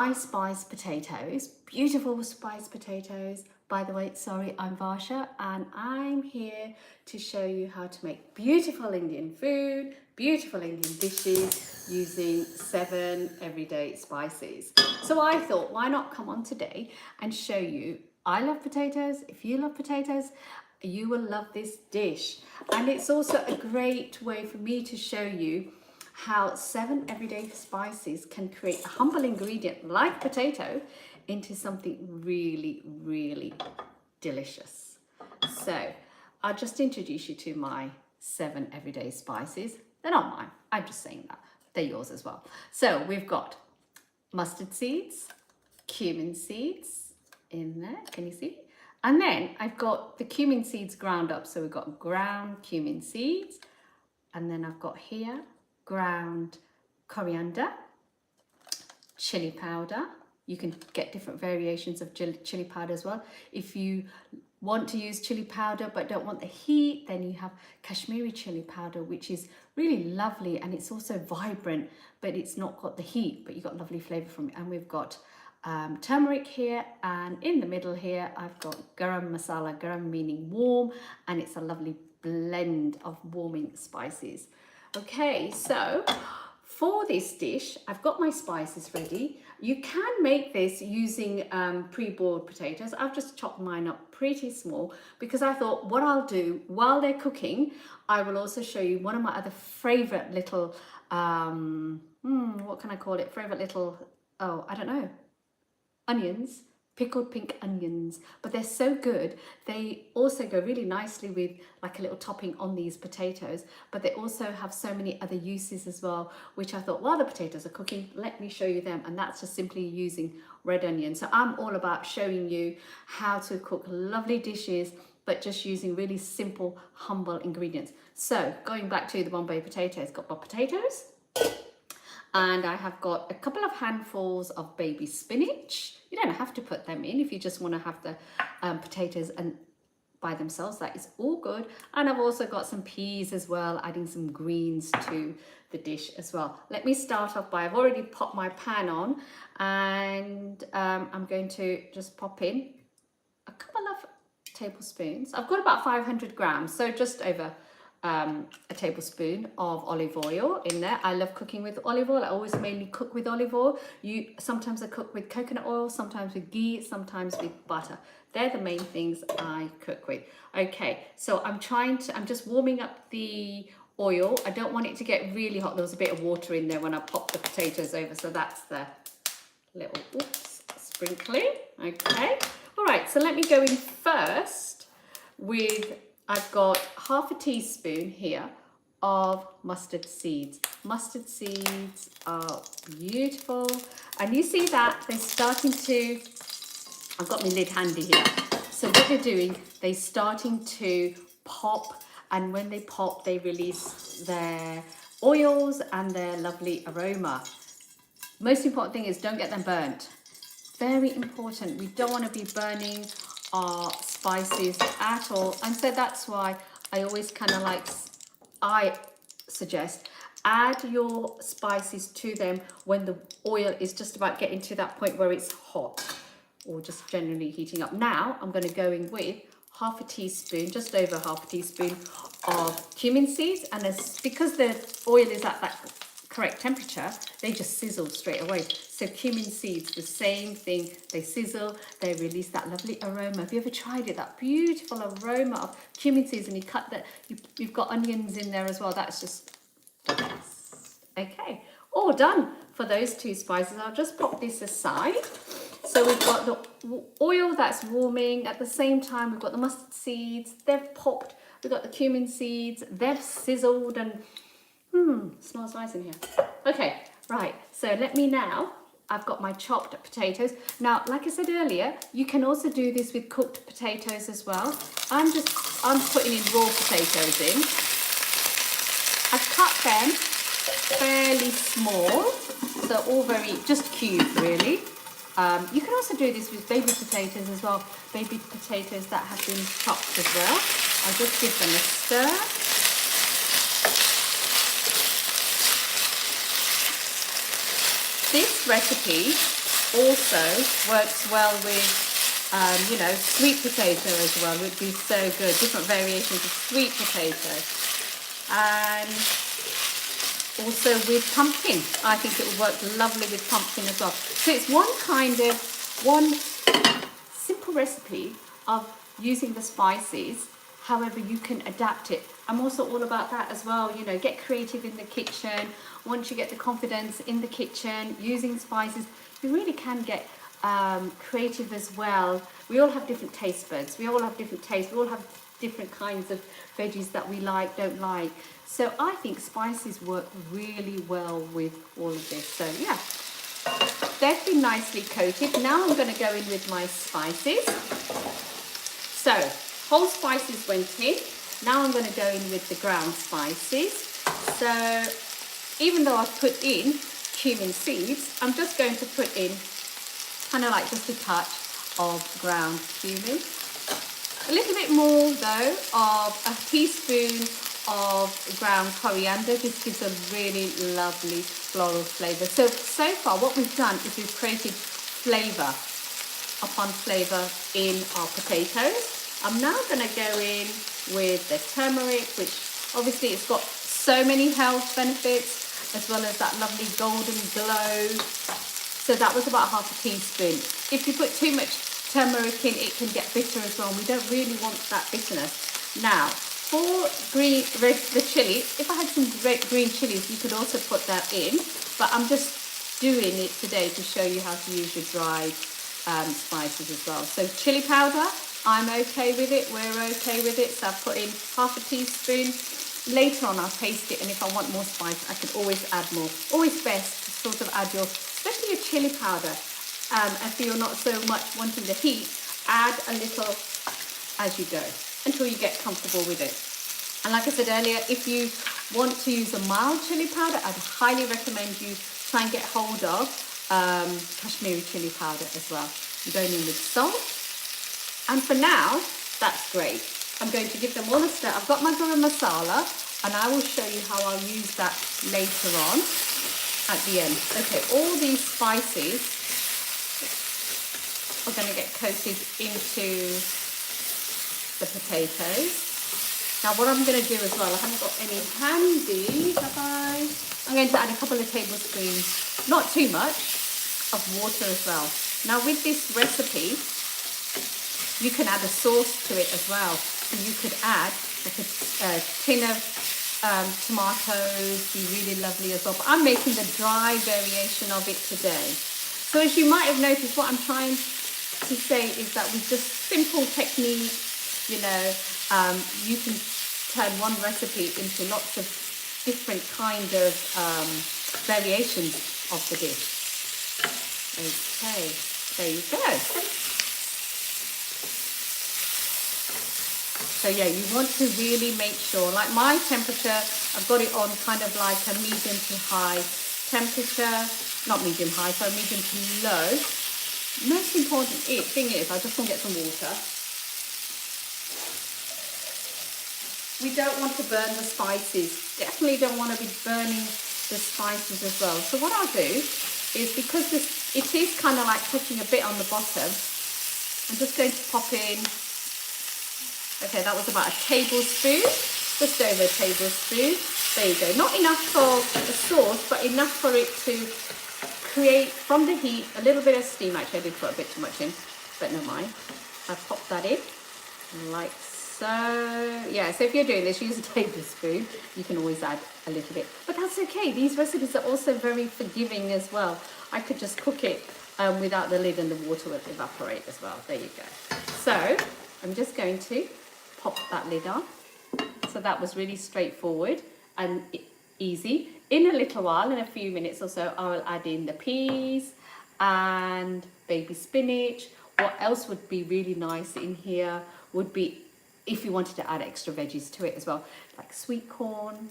Spiced potatoes, beautiful spiced potatoes. By the way, sorry, I'm Varsha and I'm here to show you how to make beautiful Indian food, beautiful Indian dishes using 7 everyday spices. So I thought, why not come on today and show you, I love potatoes. If you love potatoes, you will love this dish. And it's also a great way for me to show you how 7 everyday spices can create a humble ingredient like potato into something really, really delicious. So I'll just introduce you to my 7 everyday spices. They're not mine, I'm just saying that. They're yours as well. So we've got mustard seeds, cumin seeds in there, can you see? And then I've got the cumin seeds ground up. So we've got ground cumin seeds. And then I've got here ground coriander, chili powder. You can get different variations of chili powder as well. If you want to use chili powder but don't want the heat, then you have Kashmiri chili powder, which is really lovely and it's also vibrant, but it's not got the heat, but you've got lovely flavor from it. And we've got turmeric here, and in the middle here I've got Garam Masala, garam meaning warm, and it's a lovely blend of warming spices. Okay, so for this dish, I've got my spices ready. You can make this using pre-boiled potatoes. I've just chopped mine up pretty small because I thought what I'll do while they're cooking, I will also show you one of my other favorite little, what can I call it? Favorite little, oh, I don't know, onions. Pickled pink onions, but they're so good. They also go really nicely with like a little topping on these potatoes, but they also have so many other uses as well, which I thought while the potatoes are cooking, let me show you them. And that's just simply using red onion. So I'm all about showing you how to cook lovely dishes, but just using really simple, humble ingredients. So going back to the Bombay potatoes, got my potatoes, and I have got a couple of handfuls of baby spinach. You don't have to put them in if you just want to have the potatoes and by themselves, that is all good. And I've also got some peas as well, adding some greens to the dish as well. Let me start off by, I've already popped my pan on, and I'm going to just pop in a couple of tablespoons. I've got about 500 grams, so just over a tablespoon of olive oil in there. I love cooking with olive oil. I always mainly cook with olive oil. Sometimes I cook with coconut oil, sometimes with ghee, sometimes with butter. They're the main things I cook with. Okay, so I'm just warming up the oil. I don't want it to get really hot. There was a bit of water in there when I popped the potatoes over, so that's the little sprinkling. Okay, all right, so let me go in first with, I've got half a teaspoon here of mustard seeds. Mustard seeds are beautiful. And you see that they're starting to, I've got my lid handy here. So what they're doing, they're starting to pop. And when they pop, they release their oils and their lovely aroma. Most important thing is don't get them burnt. Very important. We don't want to be burning our spices at all, and so that's why I always kind of like, I suggest add your spices to them when the oil is just about getting to that point where it's hot or just generally heating up. Now I'm going to go in with half a teaspoon, just over half a teaspoon of cumin seeds, and because the oil is at that correct temperature, they just sizzle straight away. So cumin seeds, the same thing, they sizzle, they release that lovely aroma. Have you ever tried it? That beautiful aroma of cumin seeds, and you cut that, you've got onions in there as well. That's just the best. Okay, all done for those 2 spices. I'll just pop this aside. So we've got the oil that's warming. At the same time, we've got the mustard seeds, they've popped. We've got the cumin seeds, they've sizzled, and smells nice in here. Okay, right, so let me now, I've got my chopped potatoes. Now, like I said earlier, you can also do this with cooked potatoes as well. I'm putting in raw potatoes in. I've cut them fairly small, so all very, just cubed really. You can also do this with baby potatoes as well. Baby potatoes that have been chopped as well. I'll just give them a stir. This recipe also works well with, you know, sweet potato as well. It would be so good. Different variations of sweet potato. And also with pumpkin. I think it would work lovely with pumpkin as well. So it's one simple recipe of using the spices, however you can adapt it. I'm also all about that as well, you know, get creative in the kitchen. Once you get the confidence in the kitchen, using spices, you really can get creative as well. We all have different taste buds, we all have different tastes, we all have different kinds of veggies that we like, don't like. So I think spices work really well with all of this. So yeah, they've been nicely coated. Now I'm going to go in with my spices. So whole spices went in. Now I'm going to go in with the ground spices. So even though I've put in cumin seeds, I'm just going to put in kind of like just a touch of ground cumin. A little bit more though of a teaspoon of ground coriander. This gives a really lovely floral flavour. So far what we've done is we've created flavour upon flavour in our potatoes. I'm now going to go in with the turmeric, which obviously it's got so many health benefits, as well as that lovely golden glow. So that was about half a teaspoon. If you put too much turmeric in, it can get bitter as well. We don't really want that bitterness. Now, for the chili, if I had some green chilies, you could also put that in, but I'm just doing it today to show you how to use your dried spices as well. So chili powder, I'm okay with it, we're okay with it, so I've put in half a teaspoon. Later on I'll taste it, and if I want more spice I can always add more. Always best to sort of add your, especially your chili powder, if you're not so much wanting the heat, add a little as you go until you get comfortable with it. And like I said earlier, if you want to use a mild chili powder, I'd highly recommend you try and get hold of Kashmiri chili powder as well. I'm going in with salt. And for now, that's great. I'm going to give them all a stir. I've got my Garam Masala, and I will show you how I'll use that later on at the end. Okay, all these spices are going to get coated into the potatoes. Now what I'm going to do as well, I haven't got any handy, have I? I'm going to add a couple of tablespoons, not too much, of water as well. Now with this recipe, you can add a sauce to it as well. So you could add like a tin of tomatoes, be really lovely as well. But I'm making the dry variation of it today. So as you might have noticed, what I'm trying to say is that with just simple technique, you know, you can turn one recipe into lots of different kind of variations of the dish. Okay, there you go. So yeah, you want to really make sure, like my temperature, I've got it on kind of like a medium to high temperature, not medium high, so medium to low. Most important thing is, I just want to get some water. We don't want to burn the spices. Definitely don't want to be burning the spices as well. So what I'll do is, because it is kind of like touching a bit on the bottom, I'm just going to pop in. Okay, that was about a tablespoon, just over a tablespoon. There you go. Not enough for the sauce, but enough for it to create, from the heat, a little bit of steam. Actually, I did put a bit too much in, but never mind. I've popped that in, like so. Yeah, so if you're doing this, use a tablespoon. You can always add a little bit, but that's okay. These recipes are also very forgiving as well. I could just cook it without the lid, and the water will evaporate as well. There you go. So I'm just going to pop that lid on. So that was really straightforward and easy. In a little while, in a few minutes or so, I will add in the peas and baby spinach. What else would be really nice in here would be, if you wanted to add extra veggies to it as well, like sweet corn,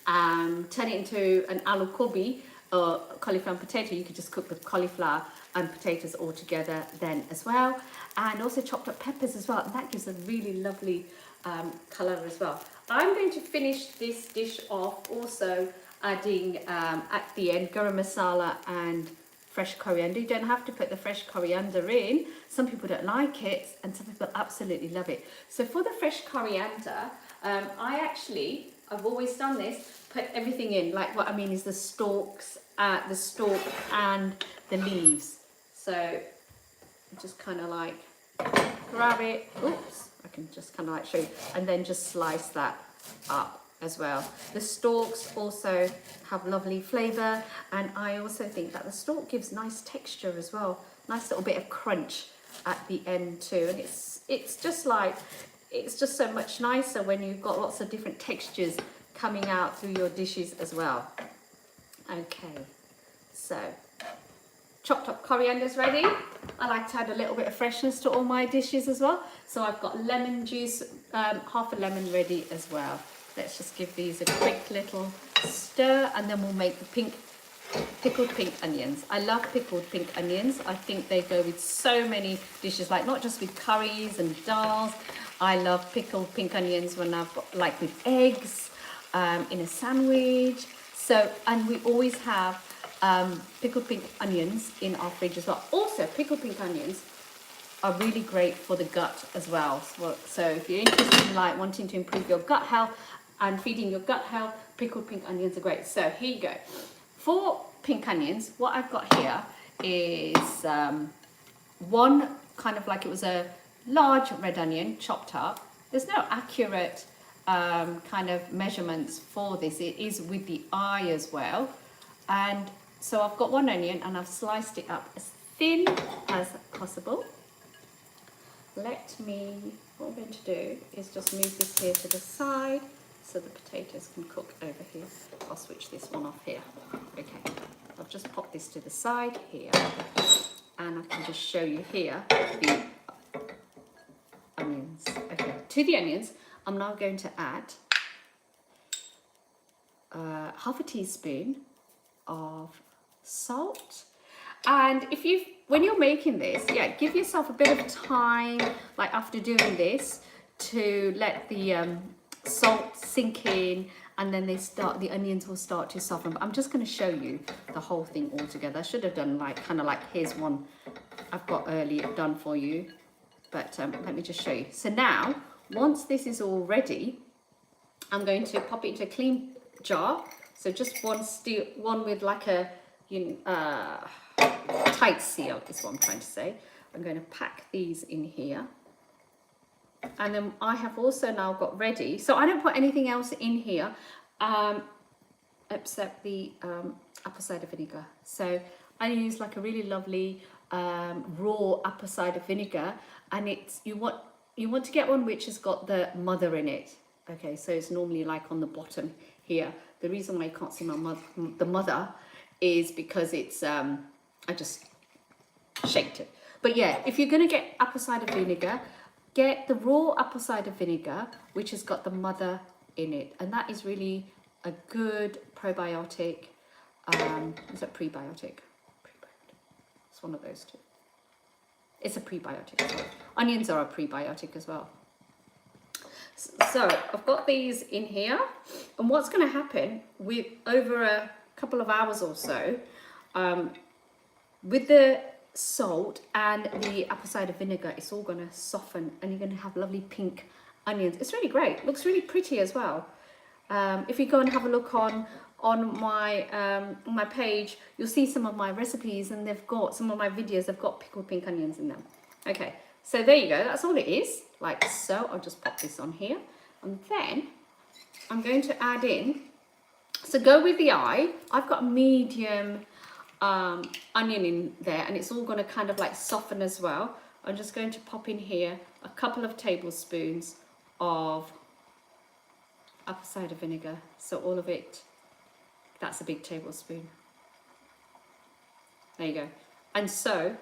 turn it into an aloo gobi or cauliflower potato. You could just cook the cauliflower and potatoes all together then as well, and also chopped up peppers as well, and that gives a really lovely colour as well. I'm going to finish this dish off also adding at the end garam masala and fresh coriander. You don't have to put the fresh coriander in. Some people don't like it and some people absolutely love it. So for the fresh coriander, I've always done this, put everything in. Like what I mean is the stalk and the leaves. So just kind of like grab it, oops, I can just kind of like show you, and then just slice that up as well. The stalks also have lovely flavour, and I also think that the stalk gives nice texture as well, nice little bit of crunch at the end too, and it's just so much nicer when you've got lots of different textures coming out through your dishes as well. Okay, so chopped up coriander is ready. I like to add a little bit of freshness to all my dishes as well. So I've got lemon juice, half a lemon ready as well. Let's just give these a quick little stir, and then we'll make the pickled pink onions. I love pickled pink onions. I think they go with so many dishes, like not just with curries and dals. I love pickled pink onions when I've got, like with eggs, in a sandwich. So, and we always have pickled pink onions in our fridge as well. Also, pickled pink onions are really great for the gut as well. So if you're interested in like wanting to improve your gut health and feeding your gut health, pickled pink onions are great. So here you go. For pink onions, what I've got here is one kind of like, it was a large red onion chopped up. There's no accurate kind of measurements for this. It is with the eye as well. And so I've got one onion and I've sliced it up as thin as possible. What I'm going to do is just move this here to the side so the potatoes can cook over here. I'll switch this one off here. Okay, I've just popped this to the side here, and I can just show you here the onions. Okay, to the onions, I'm now going to add half a teaspoon of salt. And when you're making this, give yourself a bit of time, like after doing this, to let the salt sink in, and then the onions will start to soften. But I'm just going to show you the whole thing all together. I should have done here's one I've got earlier done for you, but let me just show you. So now, once this is all ready, I'm going to pop it into a clean jar. So just one with like a tight seal is what I'm trying to say. I'm going to pack these in here, and then I have also now got ready, so I don't put anything else in here except the apple cider vinegar. So I use like a really lovely raw apple cider vinegar, and you want to get one which has got the mother in it. Okay, so it's normally like on the bottom here. The reason why you can't see the mother is because it's I just shaked it. But yeah, if you're going to get apple cider vinegar, get the raw apple cider vinegar which has got the mother in it, and that is really a good probiotic. Is it prebiotic? It's one of those two. It's a prebiotic. Sorry. Onions are a prebiotic as well. So I've got these in here, and what's going to happen with over a couple of hours or so, with the salt and the apple cider vinegar, it's all going to soften, and you're going to have lovely pink onions. It's really great. Looks really pretty as well. If you go and have a look on my page, you'll see some of my recipes, and they've got some of my videos. They've got pickled pink onions in them. Okay, so there you go. That's all it is. Like so. I'll just pop this on here, and then I'm going to add in. So go with the eye. I've got a medium onion in there, and it's all going to kind of like soften as well. I'm just going to pop in here a couple of tablespoons of apple cider vinegar. So all of it, that's a big tablespoon. There you go. And so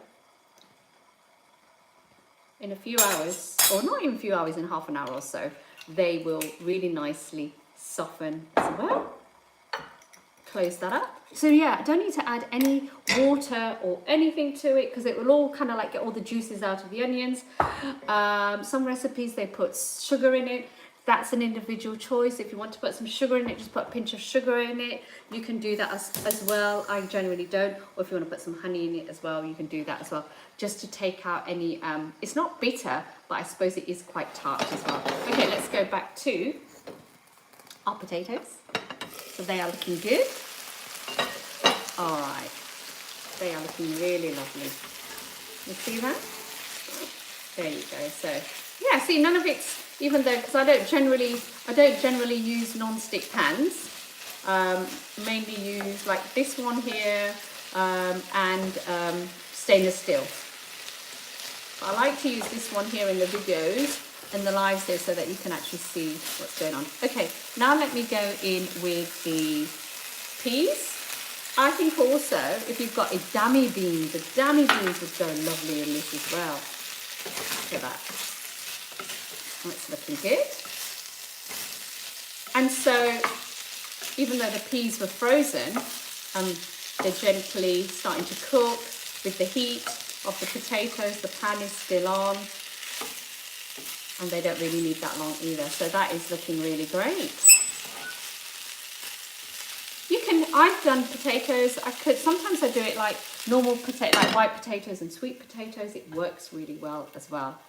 in a few hours, or not even a few hours, in half an hour or so, they will really nicely soften as well. Close that up. So yeah, I don't need to add any water or anything to it, because it will all kind of like get all the juices out of the onions. Some recipes, they put sugar in it. that's an individual choice. If you want to put some sugar in it, just put a pinch of sugar in it. You can do that as well. I generally don't. Or if you want to put some honey in it as well, you can do that as well. Just to take out any, it's not bitter, but I suppose it is quite tart as well. Okay, let's go back to our potatoes. So they are looking good. All right, they are looking really lovely. You see that? There you go. So yeah, see, none of it's, even though, because I don't generally use non-stick pans. Mainly use like this one here and stainless steel. I like to use this one here in the videos and the lives here so that you can actually see what's going on. Okay, now let me go in with the peas. I think also if you've got a dami bean, the dami beans would go lovely in this as well. Look at that. That's looking good. And so, even though the peas were frozen, they're gently starting to cook with the heat of the potatoes. The pan is still on, and they don't really need that long either. So that is looking really great. I've done potatoes. Sometimes I do it like normal potato, like white potatoes and sweet potatoes. It works really well as well.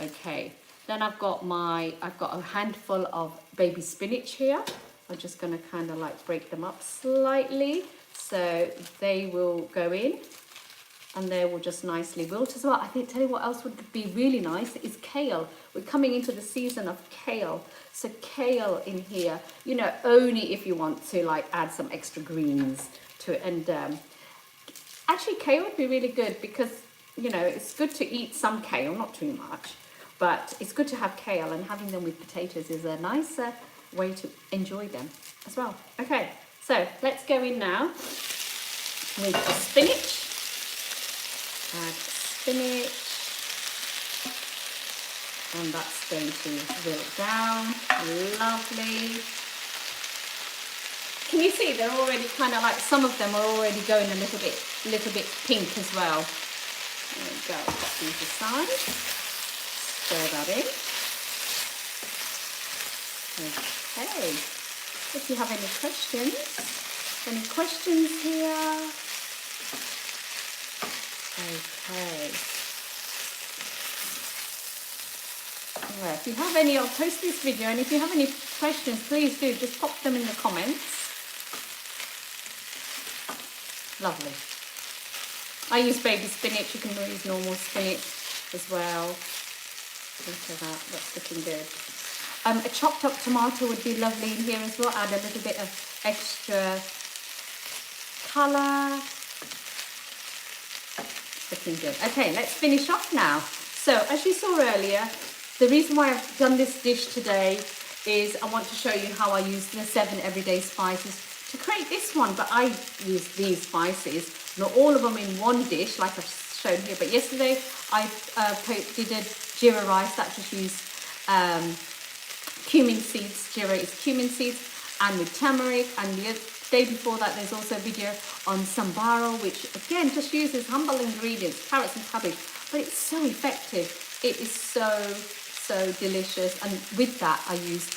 Okay. Then I've got a handful of baby spinach here. I'm just going to kind of like break them up slightly. So they will go in and they will just nicely wilt as well. I think, tell you what else would be really nice is kale. We're coming into the season of kale. So kale in here, you know, only if you want to like add some extra greens to it. And actually kale would be really good because, you know, it's good to eat some kale, not too much. But it's good to have kale, and having them with potatoes is a nicer way to enjoy them as well. Okay, so let's go in now with the spinach. Add spinach. And that's going to wilt down. Lovely. Can you see they're already kind of like, some of them are already going a little bit pink as well. There we go, put these aside. Stir that in. Okay. If you have any questions here? Okay. Well, if you have any, I'll post this video, and if you have any questions, please do just pop them in the comments. Lovely. I use baby spinach. You can use normal spinach as well. Look at that, that's looking good. A chopped up tomato would be lovely in here as well. Add a little bit of extra colour. Looking good. Okay, let's finish off now. So, as you saw earlier, the reason why I've done this dish today is I want to show you how I use the 7 everyday spices to create this one. But I use these spices, not all of them in one dish like I've shown here. But yesterday I did a Jira rice that just used Cumin Seeds. Jira is Cumin Seeds, and with turmeric. And the day before that there's also a video on sambaro, which again just uses humble ingredients, carrots and cabbage, but it's so effective. It is so delicious. And with that I used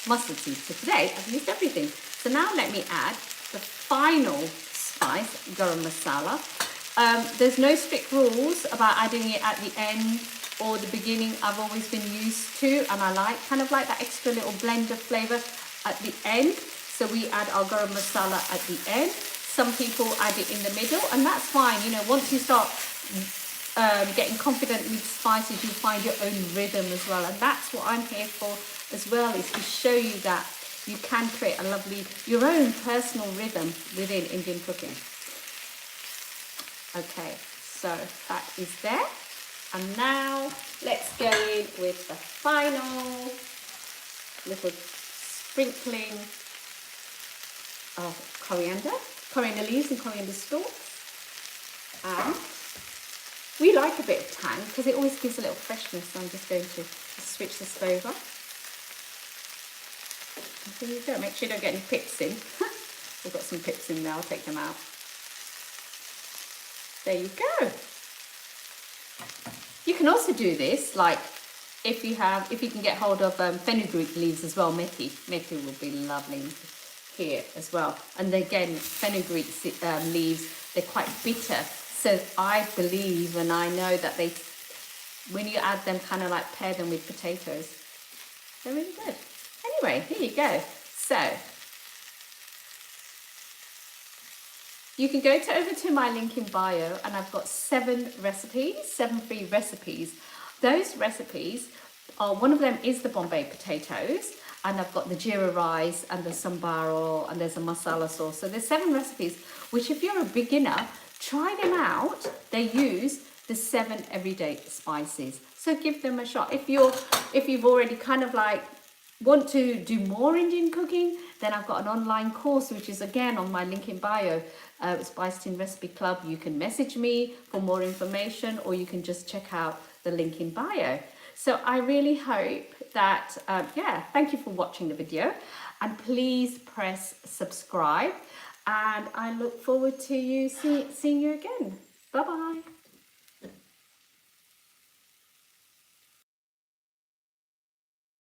mustard seeds. So today I've used everything. So now let me add the final spice, Garam Masala. There's no strict rules about adding it at the end or the beginning. I've always been used to, and I like kind of like that extra little blend of flavour at the end. So we add our Garam Masala at the end. Some people add it in the middle, and that's fine. You know, once you start getting confident with spices, you find your own rhythm as well. And that's what I'm here for as well, is to show you that you can create a lovely, your own personal rhythm within Indian cooking. Okay, so that is there. And now let's go in with the final little sprinkling of coriander leaves and coriander stalks. And we like a bit of tang because it always gives a little freshness. So I'm just going to switch the stove off. And there you go. Make sure you don't get any pips in. We've got some pips in there. I'll take them out. There you go. You can also do this like if you can get hold of fenugreek leaves as well, methi will be lovely here as well. And again, fenugreek leaves, they're quite bitter. So I believe and I know that when you add them, kind of like pair them with potatoes, they're really good. Anyway, here you go. So you can go over to my link in bio, and I've got 7 free recipes. Those recipes are, one of them is the Bombay potatoes, and I've got the jeera rice and the sambar oil, and there's a masala sauce. So there's 7 recipes, which if you're a beginner, try them out. They use the 7 everyday spices. So give them a shot. If you've already kind of like want to do more Indian cooking, then I've got an online course, which is again on my link in bio, Spice Tin Recipe Club. You can message me for more information, or you can just check out the link in bio. So I really hope that, thank you for watching the video, and please press subscribe, and I look forward to seeing you again. Bye-bye.